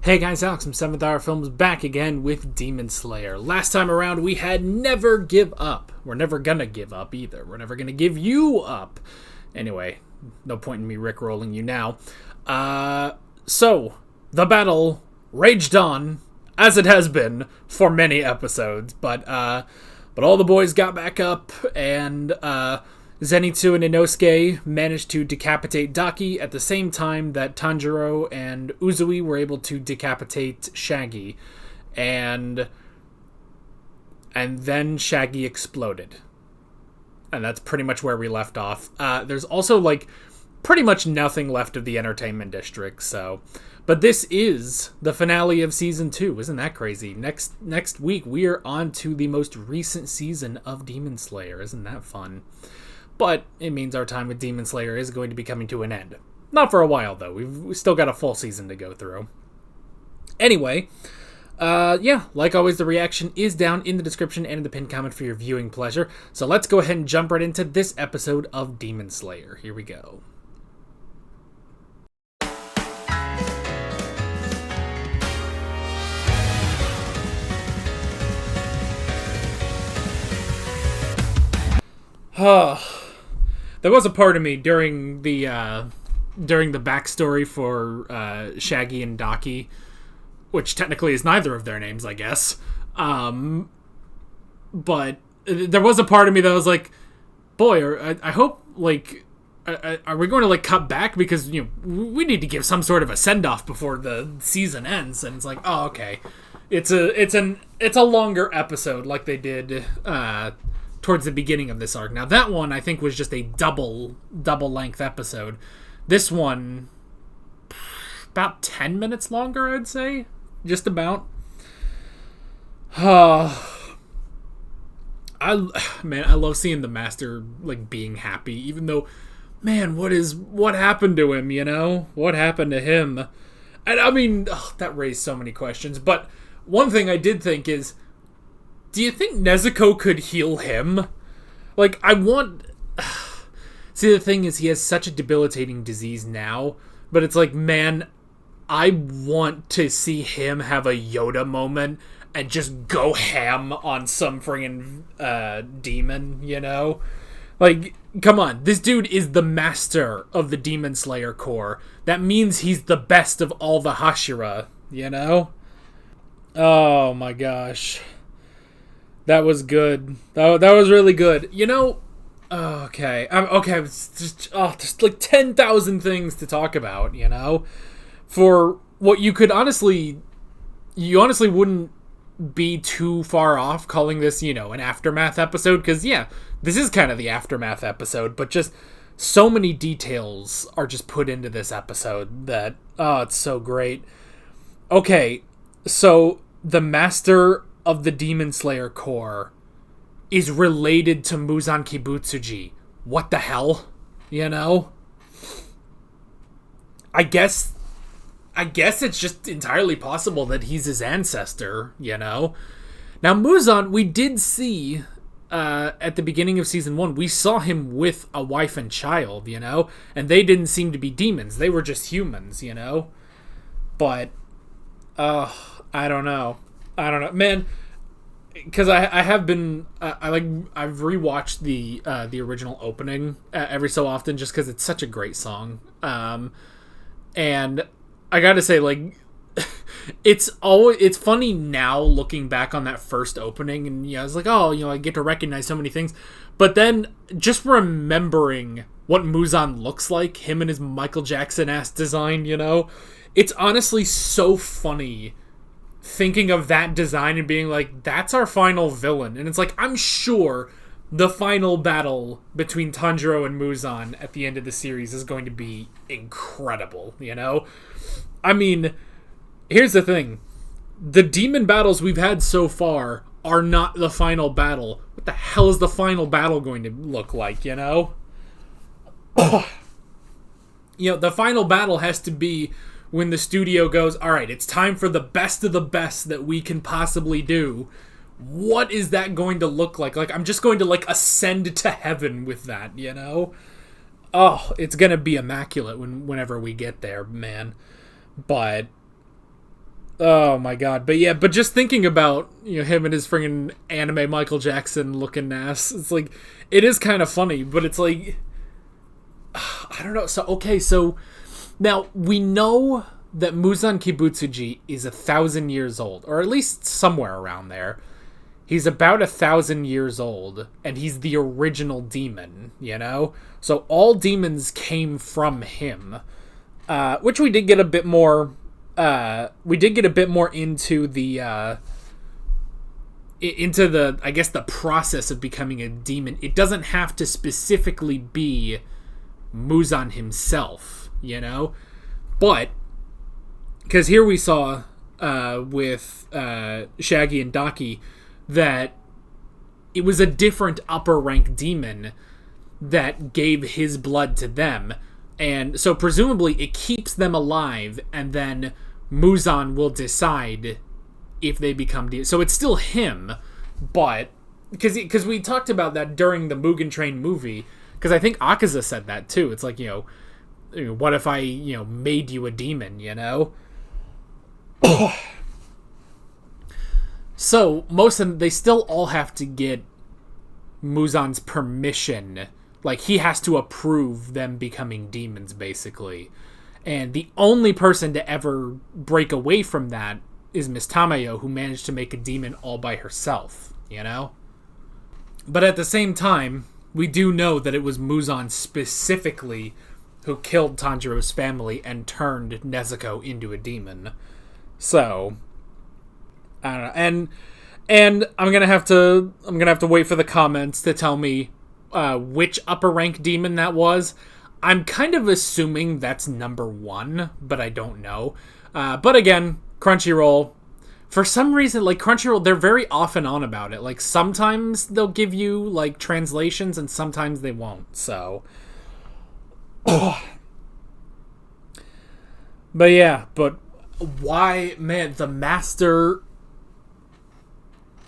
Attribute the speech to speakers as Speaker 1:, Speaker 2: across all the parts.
Speaker 1: Hey guys, Alex from 7th Hour Films back again with Demon Slayer. Last time around we had Never Give Up. We're never gonna give up either. We're never gonna give you up. Anyway, no point in me rickrolling you now. So, the battle raged on, as it has been for many episodes, but all the boys got back up, and Zenitsu and Inosuke managed to decapitate Daki at the same time that Tanjiro and Uzui were able to decapitate Shaggy. And then Shaggy exploded. And that's pretty much where we left off. There's also, pretty much nothing left of the Entertainment District, so... But this is the finale of Season 2. Isn't that crazy? Next week, we are on to the most recent season of Demon Slayer. Isn't that fun? But it means our time with Demon Slayer is going to be coming to an end. Not for a while, though. We've still got a full season to go through. Anyway, like always, the reaction is down in the description and in the pinned comment for your viewing pleasure. So let's go ahead and jump right into this episode of Demon Slayer. Here we go. There was a part of me during the backstory for Shaggy and Daki, which technically is neither of their names, I guess. But there was a part of me that was like, boy, I hope, are we going to, cut back? Because, we need to give some sort of a send-off before the season ends. And it's like, oh, okay. It's a longer episode like they did, towards the beginning of this arc. Now, that one, I think, was just a double-length episode. This one, about 10 minutes longer, I'd say. Just about. I love seeing the Master, being happy, even though, man, what happened to him, What happened to him? And, I mean, that raised so many questions, but one thing I did think is, do you think Nezuko could heal him? See, the thing is, he has such a debilitating disease now, but it's like, man, I want to see him have a Yoda moment and just go ham on some friggin' demon, come on, this dude is the master of the Demon Slayer Corps. That means he's the best of all the Hashira, Oh my gosh. That was good. That was really good. Okay. It's just, there's 10,000 things to talk about, For what you honestly wouldn't be too far off calling this, an aftermath episode. Because, this is kind of the aftermath episode. But just so many details are just put into this episode that, it's so great. Okay, so the Master of the Demon Slayer Corps is related to Muzan Kibutsuji. What the hell? I guess it's just entirely possible that he's his ancestor, Now, Muzan, we did see, at the beginning of Season 1, we saw him with a wife and child, And they didn't seem to be demons. They were just humans, But, I don't know. Man, because I have been I've rewatched the original opening every so often just because it's such a great song, and I gotta say, it's funny now looking back on that first opening, and I was like, I get to recognize so many things, but then just remembering what Muzan looks like, him and his Michael Jackson ass design, it's honestly so funny thinking of that design and being like, that's our final villain. And it's like, I'm sure the final battle between Tanjiro and Muzan at the end of the series is going to be incredible, I mean, here's the thing. The demon battles we've had so far are not the final battle. What the hell is the final battle going to look like, The final battle has to be when the studio goes, all right, it's time for the best of the best that we can possibly do. What is that going to look like? I'm just going to, ascend to heaven with that, Oh, it's going to be immaculate whenever we get there, man. But Oh my god. But yeah, but just thinking about, him and his friggin' anime Michael Jackson looking ass, it's like, it is kind of funny, but it's like, I don't know. So, okay, so now we know that Muzan Kibutsuji is 1,000 years old, or at least somewhere around there. He's about 1,000 years old, and he's the original demon, So all demons came from him, which we did get a bit more. We did get a bit more into the, I guess, the process of becoming a demon. It doesn't have to specifically be Muzan himself, but because here we saw with Shaggy and Daki that it was a different upper rank demon that gave his blood to them, and so presumably it keeps them alive, and then Muzan will decide if they become demons. So it's still him, but because we talked about that during the Mugen Train movie, because I think Akaza said that too. It's like, what if I made you a demon, So most of them, they still all have to get Muzan's permission. Like, he has to approve them becoming demons, basically. And the only person to ever break away from that is Miss Tamayo, who managed to make a demon all by herself, But at the same time, we do know that it was Muzan specifically who killed Tanjiro's family and turned Nezuko into a demon. So, I don't know. And I'm gonna have to wait for the comments to tell me which upper rank demon that was. I'm kind of assuming that's number 1, but I don't know. But again, Crunchyroll, for some reason, like, Crunchyroll, they're very off and on about it. Like, sometimes they'll give you, like, translations, and sometimes they won't, so. But yeah, but why, man, the Master,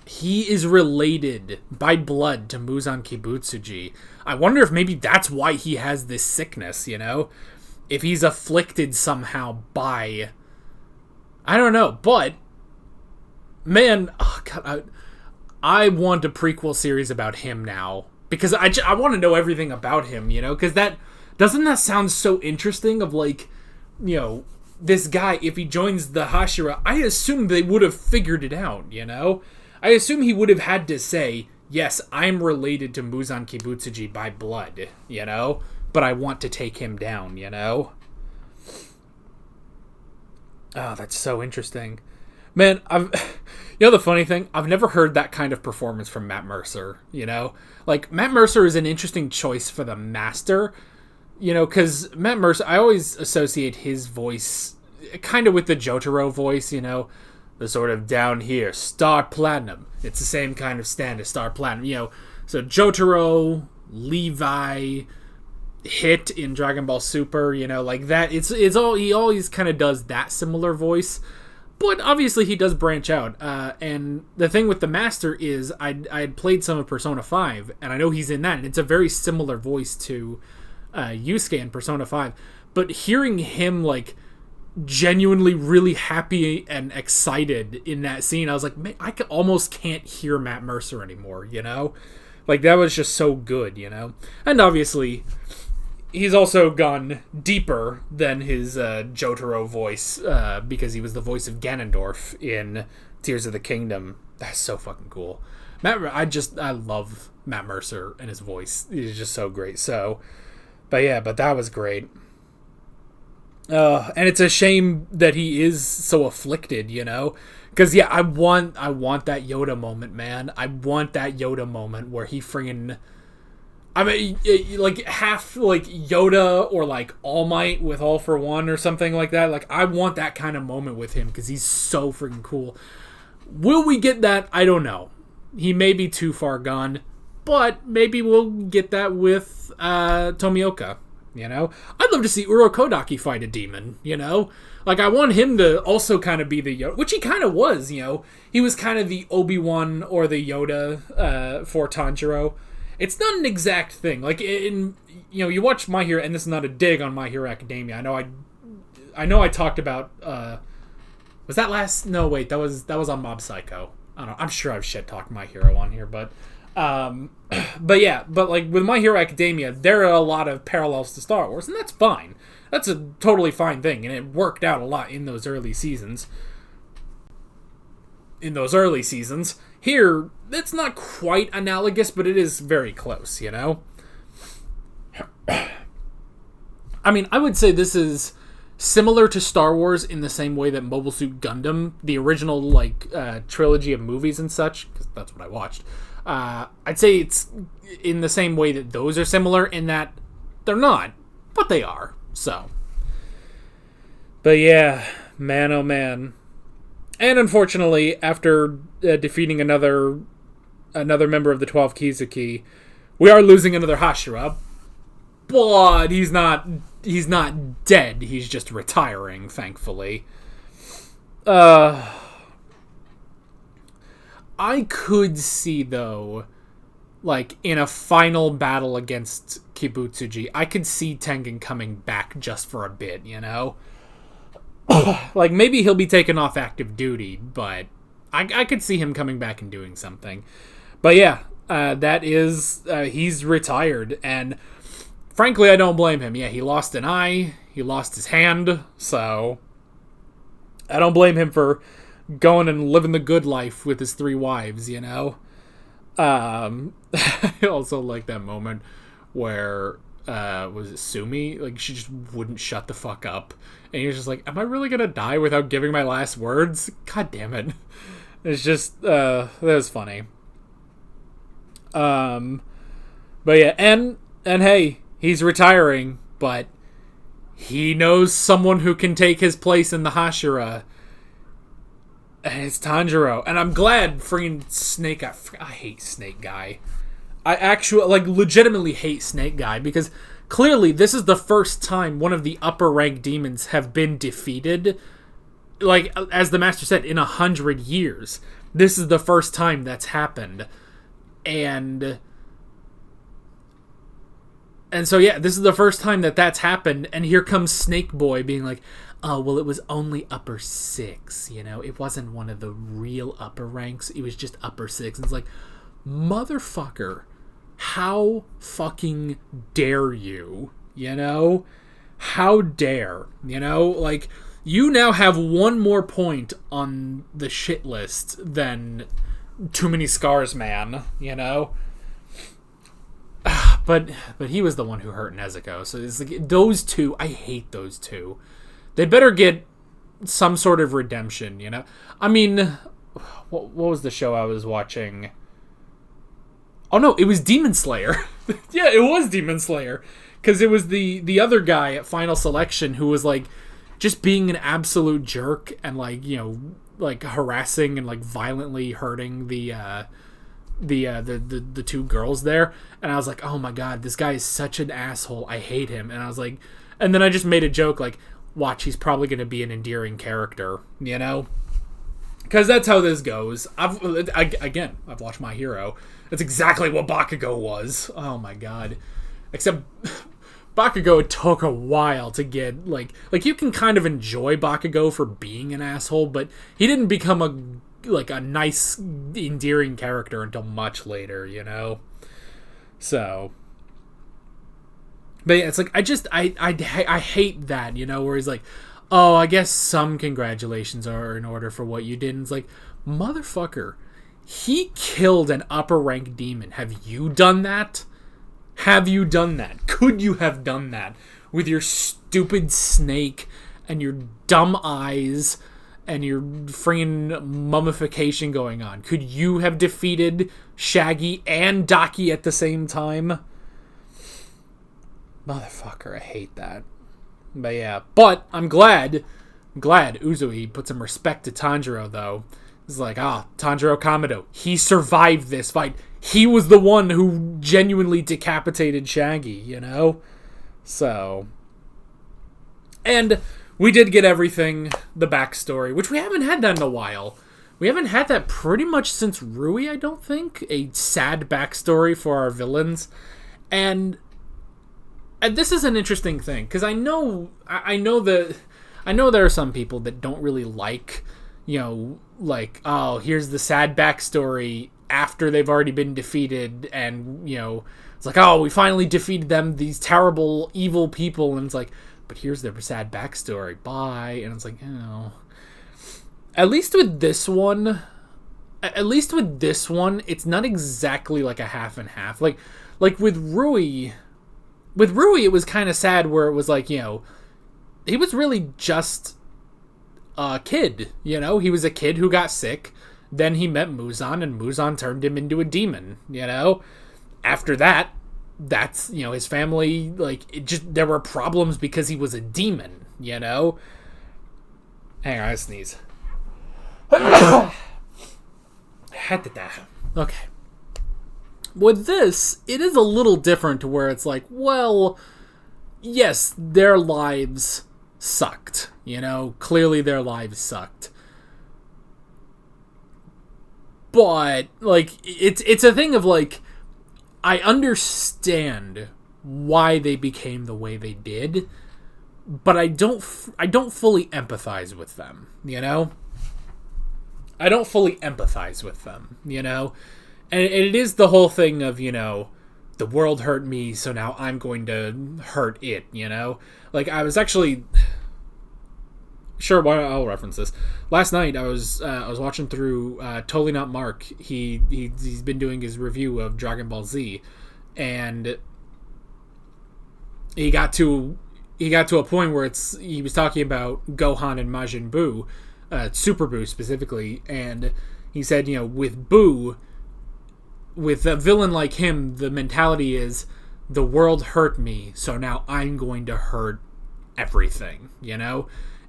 Speaker 1: he is related by blood to Muzan Kibutsuji. I wonder if maybe that's why he has this sickness, If he's afflicted somehow by, I don't know, but man, oh God, I want a prequel series about him now, because I want to know everything about him, because doesn't that sound so interesting, of like, this guy, if he joins the Hashira, I assume they would have figured it out, I assume he would have had to say, yes, I'm related to Muzan Kibutsuji by blood, but I want to take him down, Oh, that's so interesting. Man, the funny thing, I've never heard that kind of performance from Matt Mercer, Like, Matt Mercer is an interesting choice for the Master, because Matt Mercer, I always associate his voice kind of with the Jotaro voice, the sort of down here, Star Platinum. It's the same kind of stand as Star Platinum, So Jotaro, Levi, Hit in Dragon Ball Super, like that. It's all, he always kind of does that similar voice. But obviously he does branch out. And the thing with the Master is I had played some of Persona 5, and I know he's in that, and it's a very similar voice to Yusuke in Persona 5. But hearing him, like, genuinely really happy and excited in that scene, I was like, man, almost can't hear Matt Mercer anymore, Like, that was just so good, And obviously, he's also gone deeper than his Jotaro voice, because he was the voice of Ganondorf in Tears of the Kingdom. That's so fucking cool. I love Matt Mercer and his voice. He's just so great. So, but that was great. And it's a shame that he is so afflicted, Because, yeah, I want that Yoda moment, man. I want that Yoda moment where he friggin', I mean, like, half, like, Yoda or, like, All Might with All for One or something like that. Like, I want that kind of moment with him because he's so freaking cool. Will we get that? I don't know. He may be too far gone, but maybe we'll get that with Tomioka, I'd love to see Urokodaki fight a demon, Like, I want him to also kind of be the Yoda, which he kind of was, He was kind of the Obi-Wan or the Yoda for Tanjiro. It's not an exact thing. Like, you watch My Hero, and this is not a dig on My Hero Academia. I know I talked about Was that last? No, wait, that was on Mob Psycho. I don't know. I'm sure I've shit talked My Hero on here, but but yeah, but like with My Hero Academia, there are a lot of parallels to Star Wars, and that's fine. That's a totally fine thing, and it worked out a lot in those early seasons. Here, it's not quite analogous, but it is very close, you know? I mean, I would say this is similar to Star Wars in the same way that Mobile Suit Gundam, the original, like, trilogy of movies and such, because that's what I watched, I'd say it's in the same way that those are similar in that they're not, but they are, so. But yeah, man oh man. And unfortunately, after defeating another member of the 12 Kizuki, we are losing another Hashira, but he's not dead. He's just retiring, thankfully. I could see, though, like, in a final battle against Kibutsuji, I could see Tengen coming back just for a bit, you know? Like, maybe he'll be taken off active duty, but I could see him coming back and doing something. But yeah, he's retired, and frankly, I don't blame him. Yeah, he lost an eye, he lost his hand, so I don't blame him for going and living the good life with his 3 wives, you know? I also like that moment where, was it Sumi? Like, she just wouldn't shut the fuck up. And he was just like, am I really gonna die without giving my last words? God damn it. It's just, that was funny. But yeah, and hey, he's retiring, but he knows someone who can take his place in the Hashira. And it's Tanjiro. And I'm glad freaking Snake Guy. I hate Snake Guy. I actually, like, legitimately hate Snake Guy because clearly this is the first time one of the upper rank demons have been defeated. Like, as the master said, in 100 years. This is the first time that's happened. And so, yeah, this is the first time that's happened. And here comes Snake Boy being like, oh, well, it was only upper 6, you know? It wasn't one of the real upper ranks. It was just upper 6. And it's like, motherfucker, how fucking dare you, you know? How dare, you know? Like, you now have one more point on the shit list than Too Many Scars Man, you know? But he was the one who hurt Nezuko. So it's like, those two, I hate those two. They better get some sort of redemption, you know? I mean, what was the show I was watching? Oh no, it was Demon Slayer. Yeah, it was Demon Slayer. Because it was the other guy at Final Selection who was, like, just being an absolute jerk and, like, you know, like, harassing and, like, violently hurting the 2 girls there. And I was like, oh my god, this guy is such an asshole. I hate him. And I was like, and then I just made a joke, like, watch, he's probably going to be an endearing character, you know? Because that's how this goes. I've watched My Hero. That's exactly what Bakugo was. Oh my god. Except Bakugo took a while to get, like you can kind of enjoy Bakugo for being an asshole, but he didn't become a nice, endearing character until much later, you know? So, but yeah, it's like, I hate that, you know, where he's like, oh, I guess some congratulations are in order for what you did. And it's like, motherfucker, he killed an upper rank demon. Have you done that? Have you done that? Could you have done that with your stupid snake and your dumb eyes and your freaking mummification going on? Could you have defeated Shaggy and Daki at the same time? Motherfucker, I hate that. But yeah, but I'm glad Uzui put some respect to Tanjiro, though. It's like, Tanjiro Kamado, he survived this fight. He was the one who genuinely decapitated Shaggy, you know? So, and we did get everything, the backstory, which we haven't had that in a while. We haven't had that pretty much since Rui, I don't think. A sad backstory for our villains. And this is an interesting thing, because I know there are some people that don't really like like, oh, here's the sad backstory after they've already been defeated, and, it's like, oh, we finally defeated them, these terrible, evil people, and it's like, but here's their sad backstory, bye, and it's like, At least with this one, it's not exactly like a half and half. Like with Rui, it was kind of sad where it was like, he was really just a kid, he was a kid who got sick. Then he met Muzan, and Muzan turned him into a demon, After that, that's, his family, there were problems because he was a demon, Hang on, I sneeze. Okay. With this, it is a little different to where it's like, well, yes, their lives sucked. Clearly their lives sucked. But, it's a thing of, I understand why they became the way they did, but I don't fully empathize with them, I don't fully empathize with them, And it is the whole thing of, the world hurt me, so now I'm going to hurt it, I was actually... Sure, why not? I'll reference this. Last night, I was watching through Totally Not Mark. He's been doing his review of Dragon Ball Z, and he got to a point where he was talking about Gohan and Majin Buu, Super Buu specifically, and he said, with Buu, with a villain like him, the mentality is, the world hurt me, so now I'm going to hurt everything,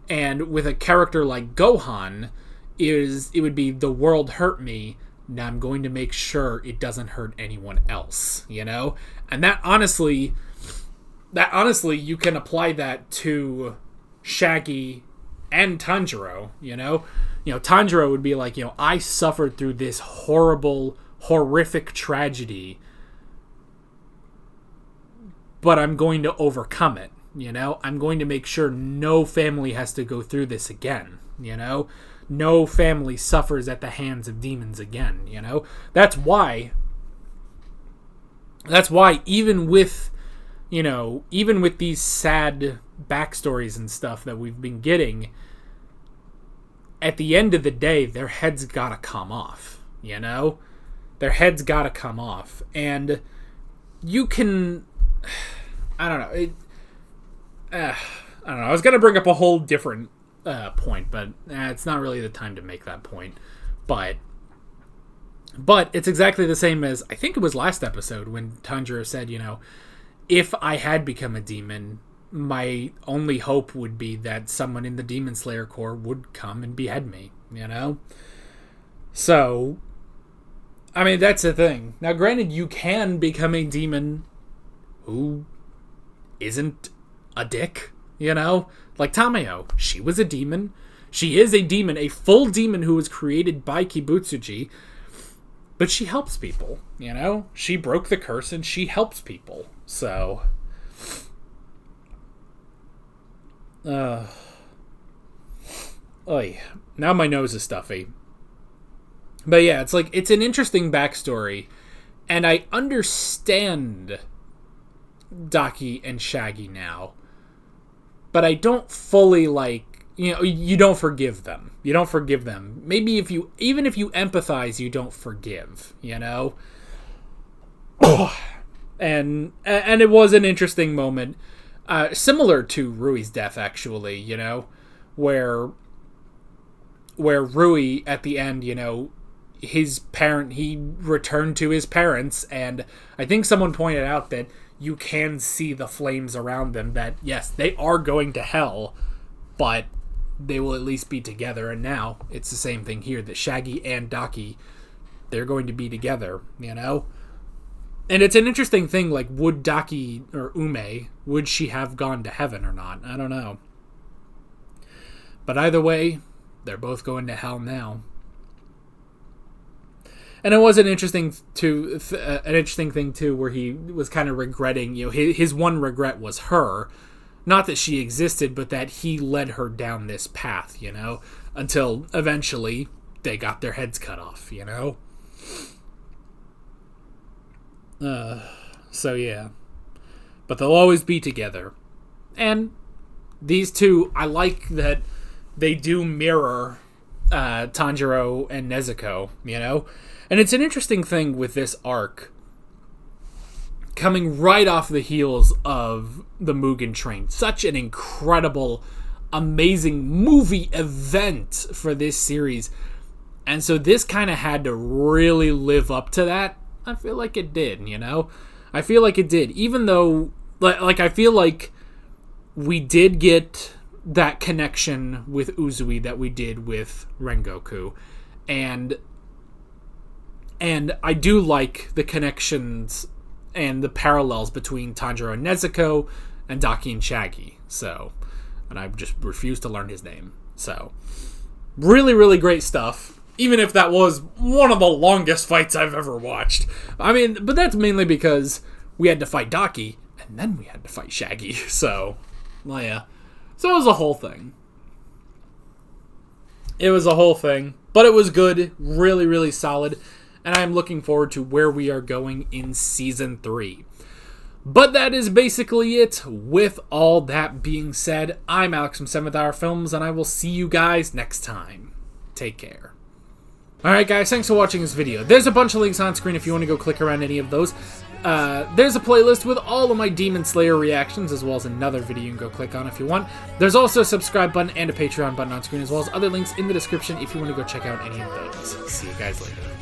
Speaker 1: And with a character like Gohan, it would be, the world hurt me, now I'm going to make sure it doesn't hurt anyone else, And that honestly, you can apply that to Shaggy and Tanjiro, Tanjiro would be like, I suffered through this horrible, horrific tragedy, but I'm going to overcome it, I'm going to make sure no family has to go through this again, No family suffers at the hands of demons again, That's why even with these sad backstories and stuff that we've been getting, at the end of the day, their heads gotta come off, Their heads gotta come off. And you can... I don't know. I was gonna bring up a whole different point, but it's not really the time to make that point. But it's exactly the same as, I think it was last episode, when Tanjiro said, if I had become a demon, my only hope would be that someone in the Demon Slayer Corps would come and behead me, So, I mean, that's the thing. Now, granted, you can become a demon who isn't a dick, Like Tamayo, she was a demon. She is a demon, a full demon who was created by Kibutsuji, but she helps people, She broke the curse and she helps people, so... Oy. Now my nose is stuffy. But yeah, it's an interesting backstory, and I understand Daki and Shaggy now, but I don't fully you don't forgive them. You don't forgive them. Maybe even if you empathize, you don't forgive, And it was an interesting moment, similar to Rui's death, actually, where Rui at the end, he returned to his parents, and I think someone pointed out that you can see the flames around them, that yes, they are going to hell, but they will at least be together. And now it's the same thing here, that Shaggy and Daki, they're going to be together, And it's an interesting thing, would Daki or Ume, would she have gone to heaven or not? I don't know. But either way, they're both going to hell now. And it was an interesting thing too, where he was kind of regretting, his one regret was her. Not that she existed, but that he led her down this path, until eventually they got their heads cut off, you know? So yeah. But they'll always be together. And these two, I like that they do mirror Tanjiro and Nezuko, you know? And it's an interesting thing with this arc, coming right off the heels of the Mugen Train. Such an incredible, amazing movie event for this series. And so this kind of had to really live up to that. I feel like it did, you know? I feel like it did. Even though, like I feel like we did get that connection with Uzui that we did with Rengoku. And I do like the connections and the parallels between Tanjiro and Nezuko and Daki and Shaggy. So, and I just refuse to learn his name. So, really, really great stuff. Even if that was one of the longest fights I've ever watched. I mean, but that's mainly because we had to fight Daki, and then we had to fight Shaggy. So, well, yeah. So it was a whole thing. It was a whole thing. But it was good. Really, really solid. And I am looking forward to where we are going in Season 3. But that is basically it. With all that being said, I'm Alex from 7th Hour Films, and I will see you guys next time. Take care. Alright guys, thanks for watching this video. There's a bunch of links on screen if you want to go click around any of those. There's a playlist with all of my Demon Slayer reactions, as well as another video you can go click on if you want. There's also a subscribe button and a Patreon button on screen, as well as other links in the description if you want to go check out any of those. See you guys later.